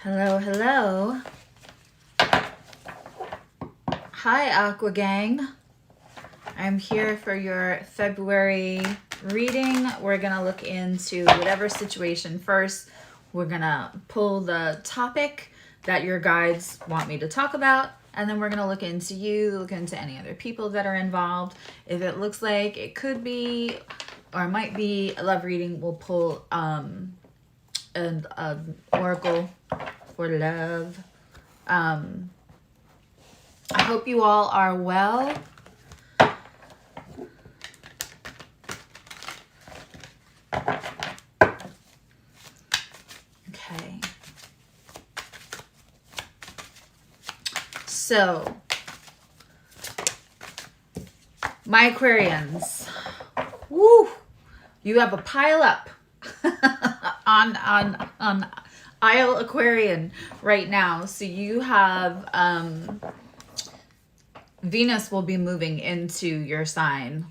Hello, hello. Hi, Aqua Gang. I'm here for your February reading. We're going to look into whatever situation first. We're going to pull the topic that your guides want me to talk about. And then we're going to look into you, look into any other people that are involved. If it looks like it could be or might be a love reading, we'll pull an oracle for love. I hope you all are well. Okay. So, my Aquarians, woo, you have a pile up on Isle Aquarian right now. So you have Venus will be moving into your sign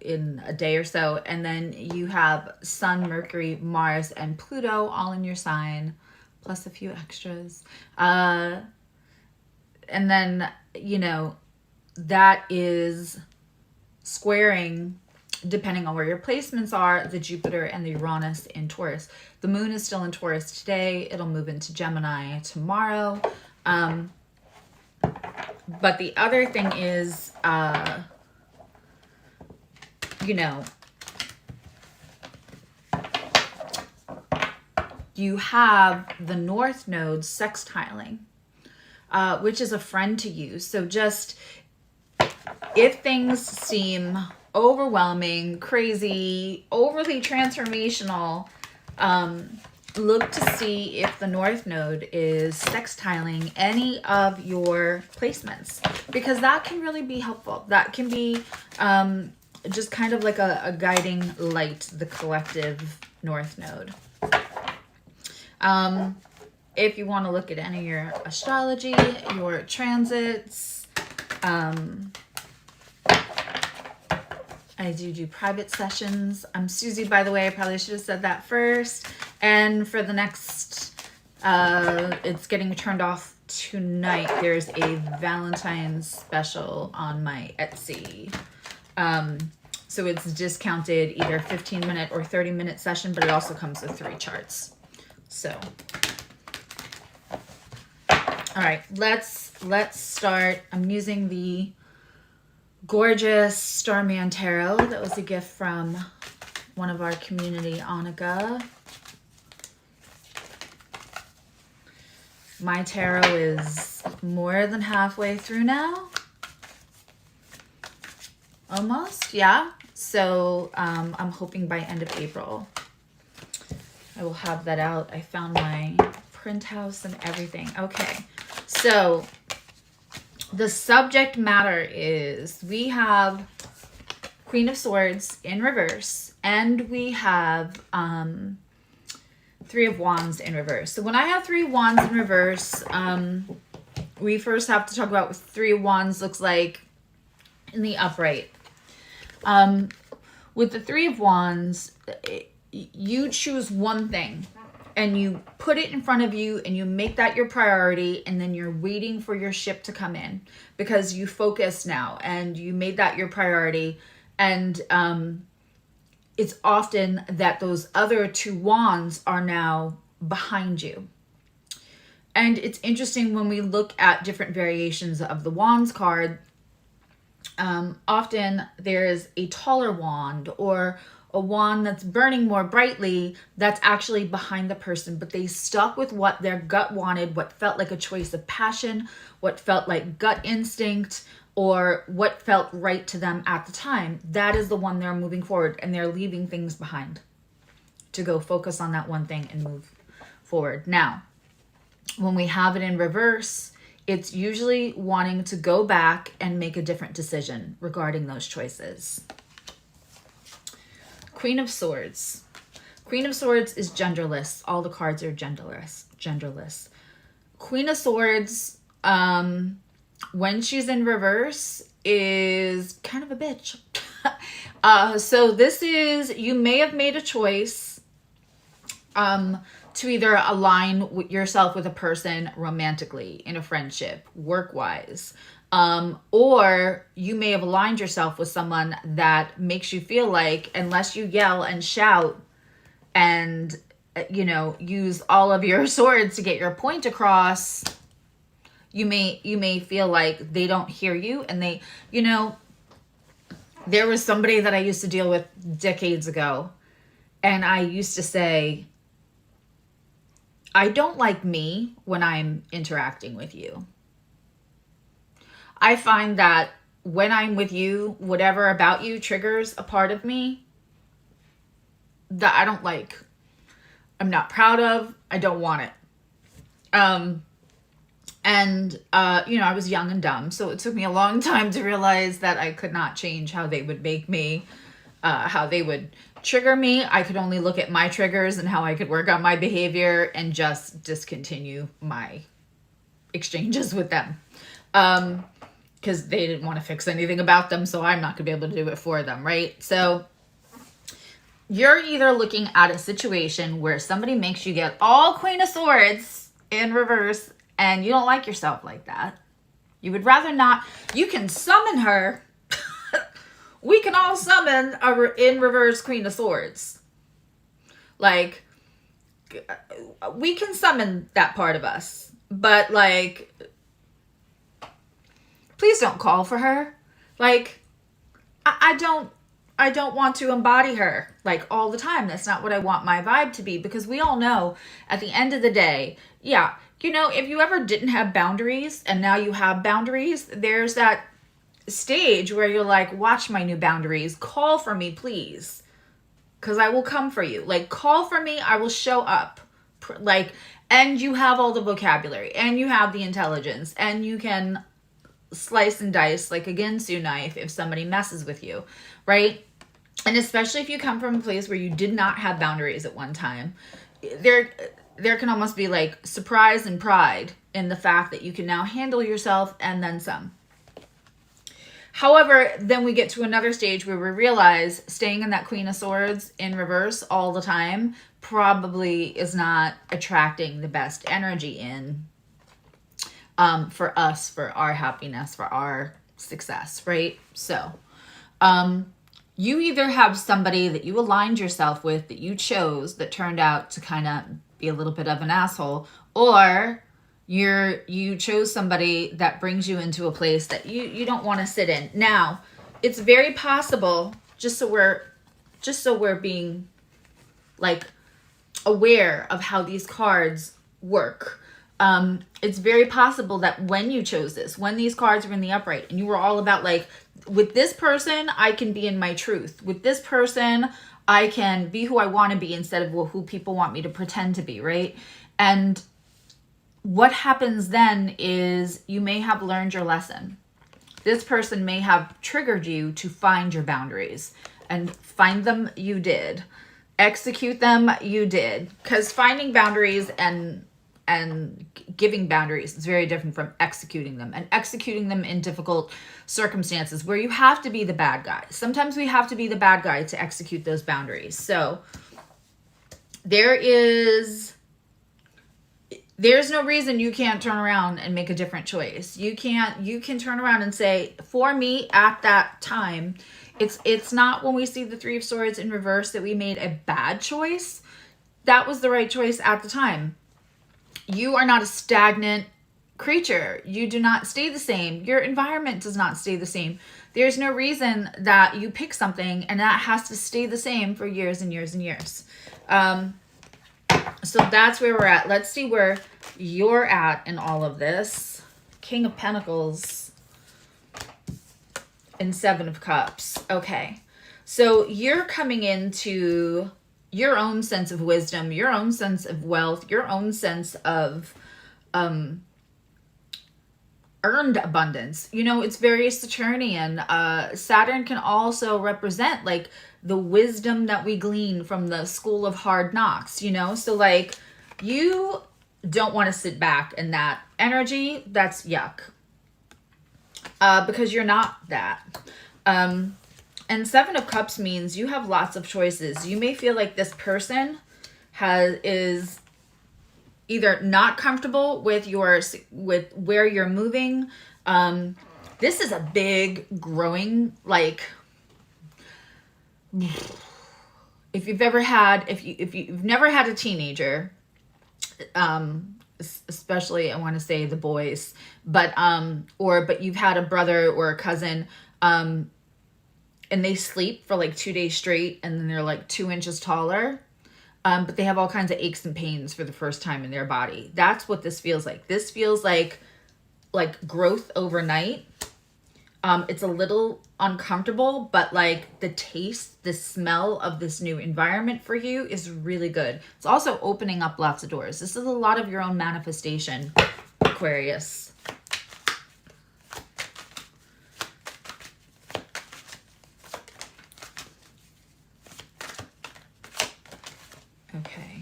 in a day or so, and then you have Sun, Mercury, Mars, and Pluto all in your sign, plus a few extras. And then, you know, that is squaring, depending on where your placements are, the Jupiter and the Uranus in Taurus. The moon is still in Taurus today. It'll move into Gemini tomorrow. But the other thing is, you know, you have the North Node sextiling, which is a friend to you. So just, if things seem overwhelming, crazy, overly transformational, look to see if the North Node is sextiling any of your placements, because that can really be helpful. That can be just kind of like a guiding light, the collective North Node. If you want to look at any of your astrology, your transits, I do private sessions. I'm Susie, by the way. I probably should have said that first. And for the next, it's getting turned off tonight. There's a Valentine's special on my Etsy. So it's discounted, either 15-minute or 30-minute session, but it also comes with 3 charts. So, all right, let's start. I'm using the gorgeous Starman Tarot. That was a gift from one of our community, Annika. My tarot is more than halfway through now. Almost, yeah. So I'm hoping by end of April I will have that out. I found my print house and everything. Okay, so the subject matter is, we have Queen of Swords in reverse, and we have 3 of Wands in reverse. So when I have 3 Wands in reverse, we first have to talk about what 3 of Wands looks like in the upright. With the 3 of Wands, you choose one thing and you put it in front of you and you make that your priority, and then you're waiting for your ship to come in because you focus now and you made that your priority. And it's often that those other 2 wands are now behind you. And it's interesting when we look at different variations of the wands card, often there's a taller wand or a wand that's burning more brightly that's actually behind the person, but they stuck with what their gut wanted, what felt like a choice of passion, what felt like gut instinct, or what felt right to them at the time. That is the one they're moving forward, and they're leaving things behind to go focus on that one thing and move forward. Now, when we have it in reverse, it's usually wanting to go back and make a different decision regarding those choices. Queen of Swords. Queen of Swords is genderless. All the cards are genderless. Queen of Swords, when she's in reverse, is kind of a bitch. So this is, you may have made a choice to either align with yourself with a person romantically, in a friendship, work-wise. Or you may have aligned yourself with someone that makes you feel like unless you yell and shout and, you know, use all of your swords to get your point across, you may feel like they don't hear you. And they, you know, there was somebody that I used to deal with decades ago, and I used to say, I don't like me when I'm interacting with you. I find that when I'm with you, whatever about you triggers a part of me that I don't like. I'm not proud of. I don't want it. You know, I was young and dumb, so it took me a long time to realize that I could not change how they would make me, how they would trigger me. I could only look at my triggers and how I could work on my behavior and just discontinue my exchanges with them. Because they didn't want to fix anything about them, so I'm not going to be able to do it for them, right? So you're either looking at a situation where somebody makes you get all Queen of Swords in reverse, and you don't like yourself like that. You would rather not. You can summon her. We can all summon a in reverse Queen of Swords. Like, we can summon that part of us. But, like, please don't call for her. Like, I don't want to embody her, like, all the time. That's not what I want my vibe to be, because we all know at the end of the day, yeah, you know, if you ever didn't have boundaries and now you have boundaries, there's that stage where you're like, watch my new boundaries. Call for me, please, because I will come for you. Like, call for me. I will show up. Like, and you have all the vocabulary and you have the intelligence and you can slice and dice like a Ginsu knife if somebody messes with you, right? And especially if you come from a place where you did not have boundaries at one time, there can almost be like surprise and pride in the fact that you can now handle yourself and then some. However, then we get to another stage where we realize staying in that Queen of Swords in reverse all the time probably is not attracting the best energy in for us, for our happiness, for our success, right? So, you either have somebody that you aligned yourself with, that you chose, that turned out to kind of be a little bit of an asshole, or you chose somebody that brings you into a place that you don't want to sit in. Now, it's very possible, just so we're being like aware of how these cards work. It's very possible that when you chose this, when these cards were in the upright and you were all about like, with this person, I can be in my truth. With this person, I can be who I want to be instead of who people want me to pretend to be, right? And what happens then is you may have learned your lesson. This person may have triggered you to find your boundaries, and find them you did. Execute them you did. Because finding boundaries and giving boundaries is very different from executing them, and executing them in difficult circumstances where you have to be the bad guy. Sometimes we have to be the bad guy to execute those boundaries. So there's no reason you can't turn around and make a different choice. You can turn around and say, for me at that time, it's not when we see the Three of Swords in reverse that we made a bad choice. That was the right choice at the time. You are not a stagnant creature. You do not stay the same. Your environment does not stay the same. There's no reason that you pick something and that has to stay the same for years and years and years. So that's where we're at. Let's see where you're at in all of this. King of Pentacles and Seven of Cups. Okay. So you're coming into your own sense of wisdom, your own sense of wealth, your own sense of earned abundance. You know, it's very Saturnian. Saturn can also represent like the wisdom that we glean from the school of hard knocks, you know? So like you don't want to sit back in that energy. That's yuck. Because you're not that. And Seven of Cups means you have lots of choices. You may feel like this person is either not comfortable with where you're moving. This is a big growing, like, if you've never had a teenager, especially I want to say the boys, but you've had a brother or a cousin, and they sleep for like 2 days straight, and then they're like 2 inches taller, but they have all kinds of aches and pains for the first time in their body. That's what this feels like. This feels like growth overnight. It's a little uncomfortable, but like the taste, the smell of this new environment for you is really good. It's also opening up lots of doors. This is a lot of your own manifestation, Aquarius. Okay.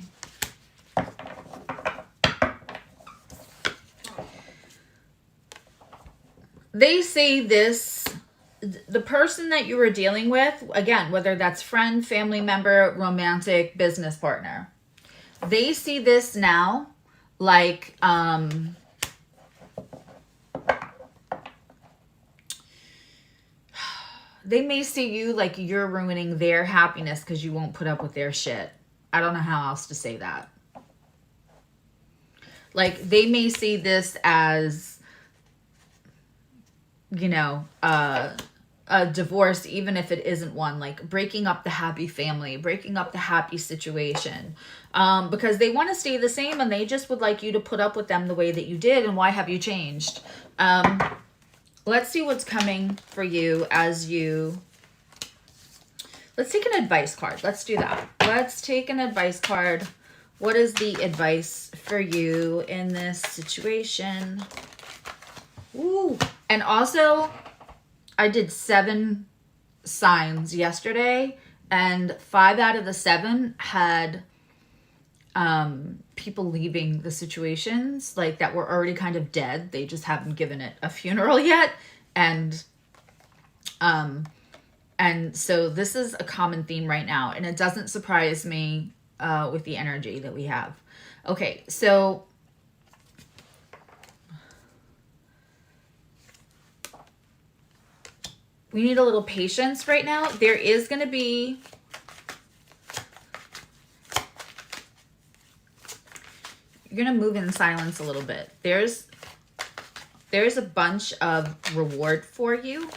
They say this, the person that you were dealing with, again, whether that's friend, family member, romantic, business partner, they see this now like, they may see you like you're ruining their happiness because you won't put up with their shit. I don't know how else to say that. Like, they may see this as, you know, a divorce, even if it isn't one, like breaking up the happy family, breaking up the happy situation, because they want to stay the same and they just would like you to put up with them the way that you did. And why have you changed? Let's see what's coming for you as you... Let's take an advice card. Let's do that. Let's take an advice card. What is the advice for you in this situation? Ooh. And also, I did 7 signs yesterday, and 5 out of the 7 had people leaving the situations, like, that were already kind of dead. They just haven't given it a funeral yet. And so this is a common theme right now, and it doesn't surprise me with the energy that we have. Okay, so we need a little patience right now. There is going to be... You're going to move in silence a little bit. There's a bunch of reward for you.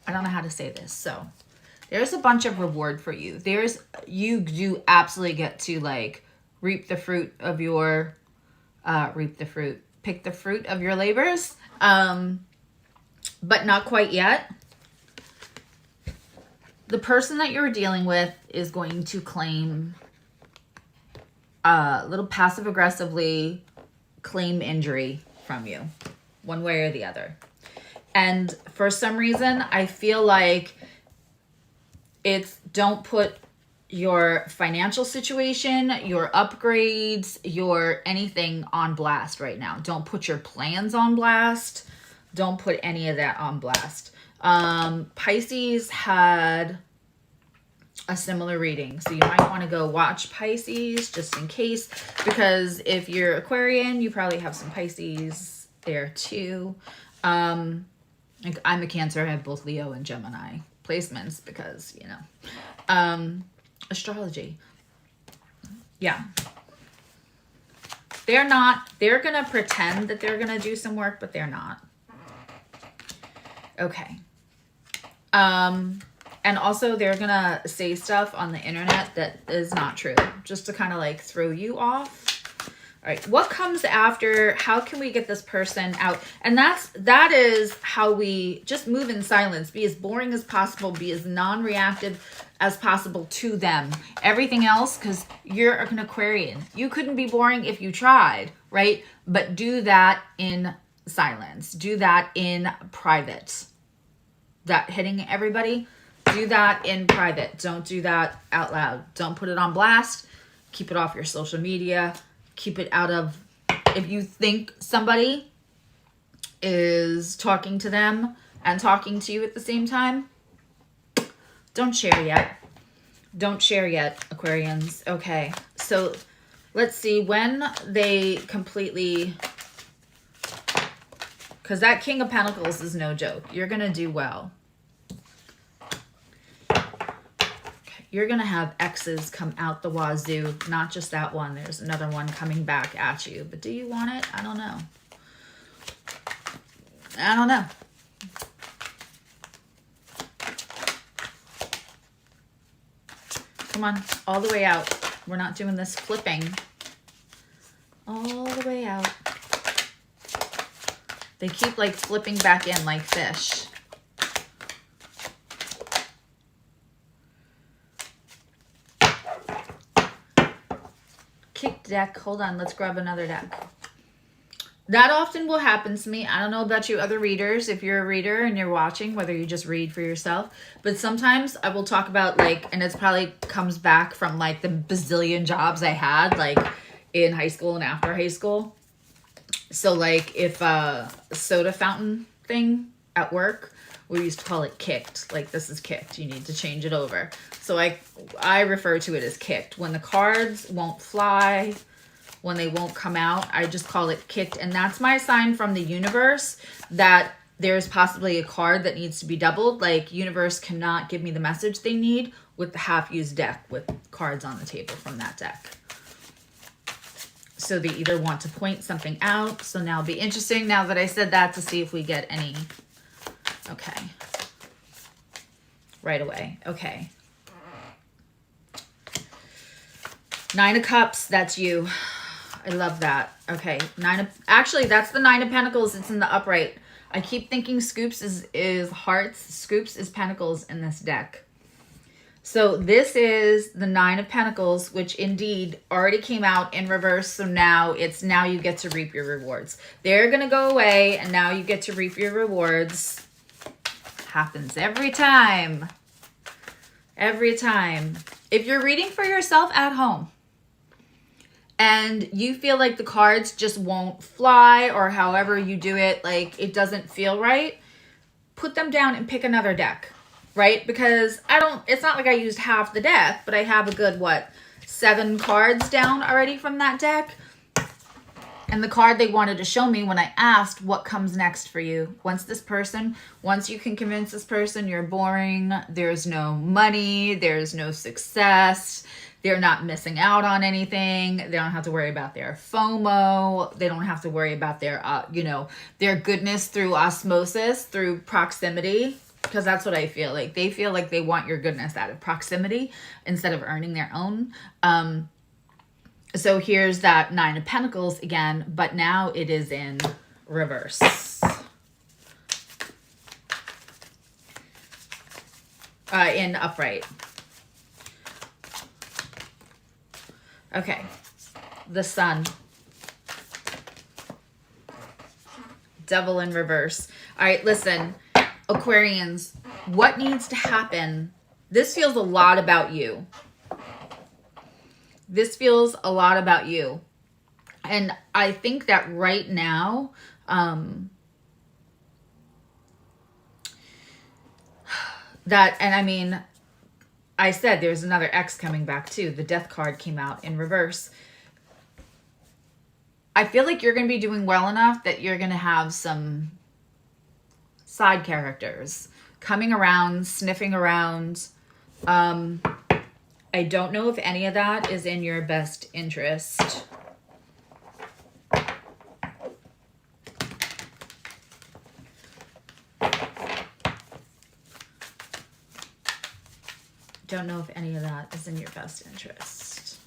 I don't know how to say this. So there's a bunch of reward for you. You do absolutely get to, like, reap the fruit of your, pick the fruit of your labors, but not quite yet. The person that you're dealing with is going to claim, a little passive aggressively claim injury from you, one way or the other. And for some reason, I feel like it's, don't put your financial situation, your upgrades, your anything on blast right now. Don't put your plans on blast. Don't put any of that on blast. Pisces had a similar reading, so you might want to go watch Pisces just in case, because if you're Aquarian, you probably have some Pisces there too. Like, I'm a Cancer, I have both Leo and Gemini placements because, you know, astrology. Yeah. They're going to pretend that they're going to do some work, but they're not. Okay. And also they're going to say stuff on the internet that is not true, just to kind of like throw you off. All right, what comes after? How can we get this person out? And that is how we just move in silence. Be as boring as possible. Be as non-reactive as possible to them. Everything else, because you're an Aquarian. You couldn't be boring if you tried, right? But do that in silence. Do that in private. That hitting everybody, do that in private. Don't do that out loud. Don't put it on blast. Keep it off your social media. Keep it out of, if you think somebody is talking to them and talking to you at the same time. Don't share yet. Don't share yet, Aquarians. Okay, so let's see when they completely, because that King of Pentacles is no joke. You're going to do well. Okay. You're going to have exes come out the wazoo. Not just that one. There's another one coming back at you. But do you want it? I don't know. I don't know. Come on, all the way out. We're not doing this flipping. All the way out. They keep like flipping back in like fish. Kick deck. Hold on, let's grab another deck. That often will happen to me. I don't know about you other readers, if you're a reader and you're watching, whether you just read for yourself. But sometimes I will talk about like, and it's probably comes back from like the bazillion jobs I had like in high school and after high school. So like if a soda fountain thing at work, we used to call it kicked. Like this is kicked. You need to change it over. So I refer to it as kicked. When the cards won't fly, when they won't come out, I just call it kicked. And that's my sign from the universe that there's possibly a card that needs to be doubled. Like universe cannot give me the message they need with the half-used deck with cards on the table from that deck. So they either want to point something out. So now it'll be interesting now that I said that to see if we get any. Okay. Right away. Okay. Nine of Cups, that's you. I love that. Okay, actually, that's the Nine of Pentacles. It's in the upright. I keep thinking Scoops is hearts. Scoops is Pentacles in this deck. So this is the Nine of Pentacles, which indeed already came out in reverse. So now you get to reap your rewards. They're going to go away, and now you get to reap your rewards. Happens every time. Every time. If you're reading for yourself at home, and you feel like the cards just won't fly or however you do it, like it doesn't feel right, put them down and pick another deck, right? Because it's not like I used half the deck, but I have a good, 7 cards down already from that deck. And the card they wanted to show me when I asked what comes next for you. Once you can convince this person you're boring, there's no money, there's no success, they're not missing out on anything. They don't have to worry about their FOMO. They don't have to worry about their, their goodness through osmosis, through proximity. Because that's what I feel like. They feel like they want your goodness out of proximity instead of earning their own. So here's that Nine of Pentacles again, but now it is in reverse. In upright. Okay, the Sun. Devil in reverse. All right, listen, Aquarians, what needs to happen? This feels a lot about you. This feels a lot about you. And I think that right now, and I mean, I said there's another X coming back too. The Death card came out in reverse. I feel like you're going to be doing well enough that you're going to have some side characters coming around, sniffing around. I don't know if any of that is in your best interest. Don't know if any of that is in your best interest.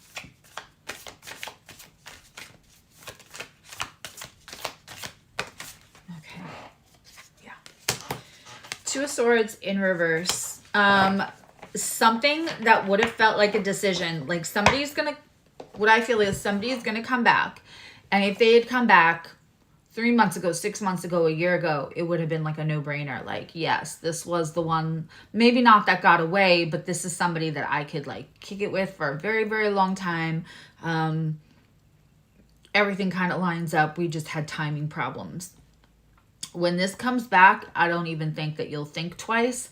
Okay. Yeah. Two of Swords in reverse. Something that would have felt like a decision. Like what I feel is somebody's going to come back. And if they had come back 3 months ago, 6 months ago, a year ago, it would have been like a no-brainer. Like, yes, this was the one, maybe not that got away, but this is somebody that I could like kick it with for a very, very long time. Everything kind of lines up. We just had timing problems. When this comes back, I don't even think that you'll think twice.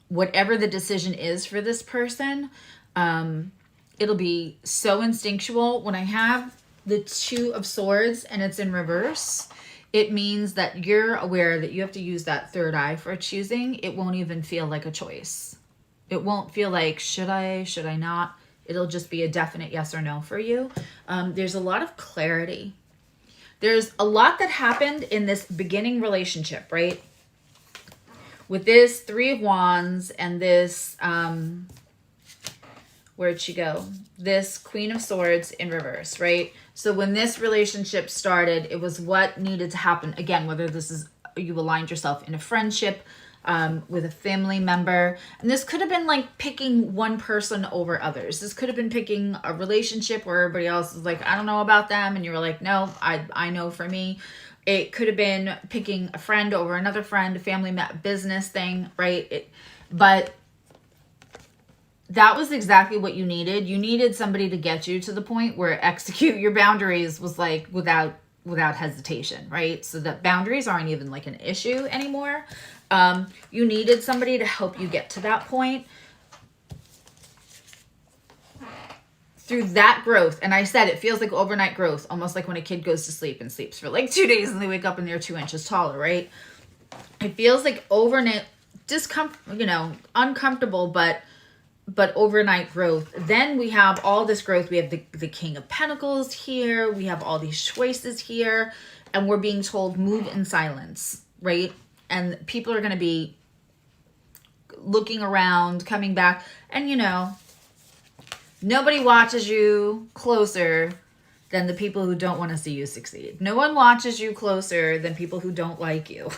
Whatever the decision is for this person, it'll be so instinctual. When I have the Two of Swords and it's in reverse, it means that you're aware that you have to use that third eye for choosing. It won't even feel like a choice. It won't feel like, should I not? It'll just be a definite yes or no for you. There's a lot of clarity. There's a lot that happened in this beginning relationship, right? With this Three of Wands and this, where'd she go? This Queen of Swords in reverse, right? So when this relationship started, it was what needed to happen. Again, whether this is, you aligned yourself in a friendship, with a family member. And this could have been like picking one person over others. This could have been picking a relationship where everybody else is like, I don't know about them. And you were like, no, I know for me. It could have been picking a friend over another friend, a family business thing, right? But that was exactly what you needed. You needed somebody to get you to the point where execute your boundaries was like without hesitation, right? So that boundaries aren't even like an issue anymore. You needed somebody to help you get to that point. Through that growth, and I said it feels like overnight growth, almost like when a kid goes to sleep and sleeps for like 2 days and they wake up and they're 2 inches taller, right? It feels like overnight discomfort, uncomfortable, but overnight growth. Then we have all this growth. We have the King of Pentacles here. We have all these choices here, and we're being told move in silence, right? And people are going to be looking around, coming back, and nobody watches you closer than the people who don't want to see you succeed. No one watches you closer than people who don't like you.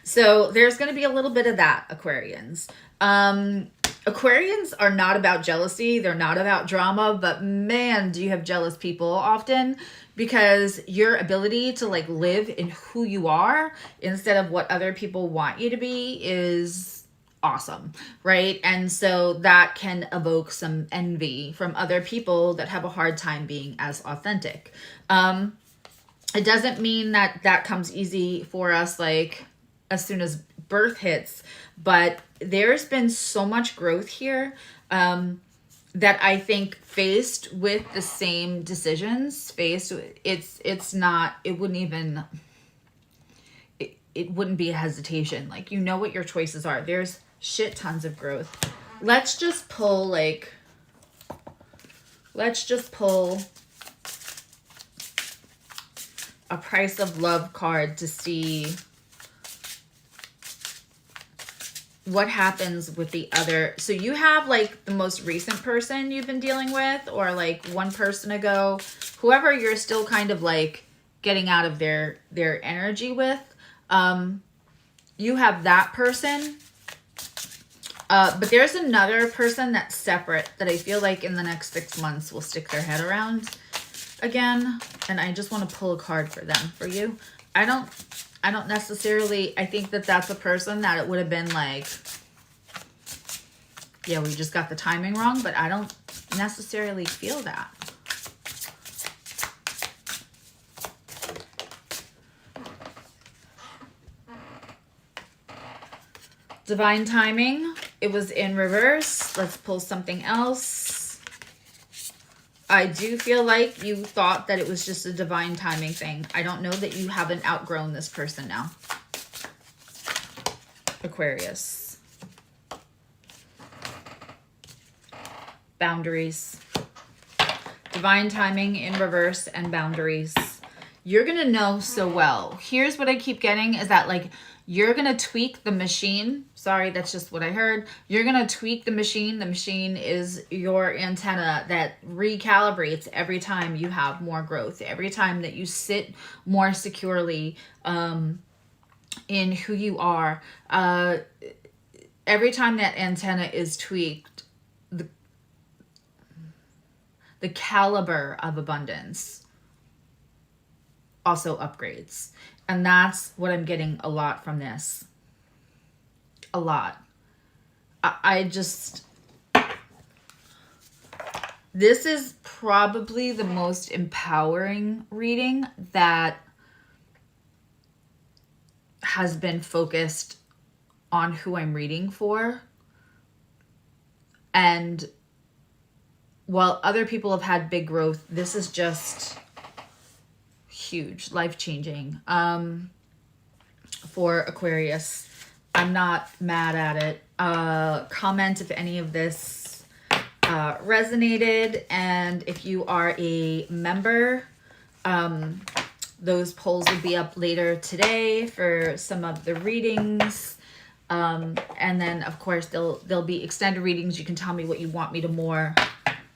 So there's going to be a little bit of that, Aquarians. Aquarians are not about jealousy. They're not about drama, but man, do you have jealous people often, because your ability to like live in who you are instead of what other people want you to be is awesome, right? And so that can evoke some envy from other people that have a hard time being as authentic. It doesn't mean that comes easy for us like as soon as birth hits, but there's been so much growth here that I think faced with the same decisions, it wouldn't be a hesitation. Like, what your choices are. There's shit tons of growth. Let's just pull a Price of Love card to see what happens with the other. So you have like the most recent person you've been dealing with, or like one person ago, whoever you're still kind of like getting out of their energy with. You have that person. But there's another person that's separate that I feel like in the next 6 months will stick their head around again. And I just want to pull a card for them, for you. I don't necessarily, I think that that's a person that it would have been like, yeah, we just got the timing wrong, but I don't necessarily feel that. Divine timing. It was in reverse. Let's pull something else. I do feel like you thought that it was just a divine timing thing. I don't know that you haven't outgrown this person now. Aquarius. Boundaries. Divine timing in reverse and boundaries. You're going to know so well. Here's what I keep getting is that like you're going to tweak the machine. Sorry, that's just what I heard. You're going to tweak the machine. The machine is your antenna that recalibrates every time you have more growth. Every time that you sit more securely in who you are. Every time that antenna is tweaked, the caliber of abundance also upgrades. And that's what I'm getting a lot from this. A lot. This is probably the most empowering reading that has been focused on who I'm reading for. And while other people have had big growth, this is just huge, life-changing for Aquarius. I'm not mad at it. Comment if any of this resonated, and if you are a member, those polls will be up later today for some of the readings. And then of course there'll be extended readings. You can tell me what you want me to more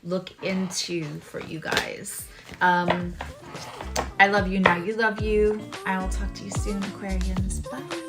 look into for you guys. I love you, now you love you. I will talk to you soon, Aquarians. Bye.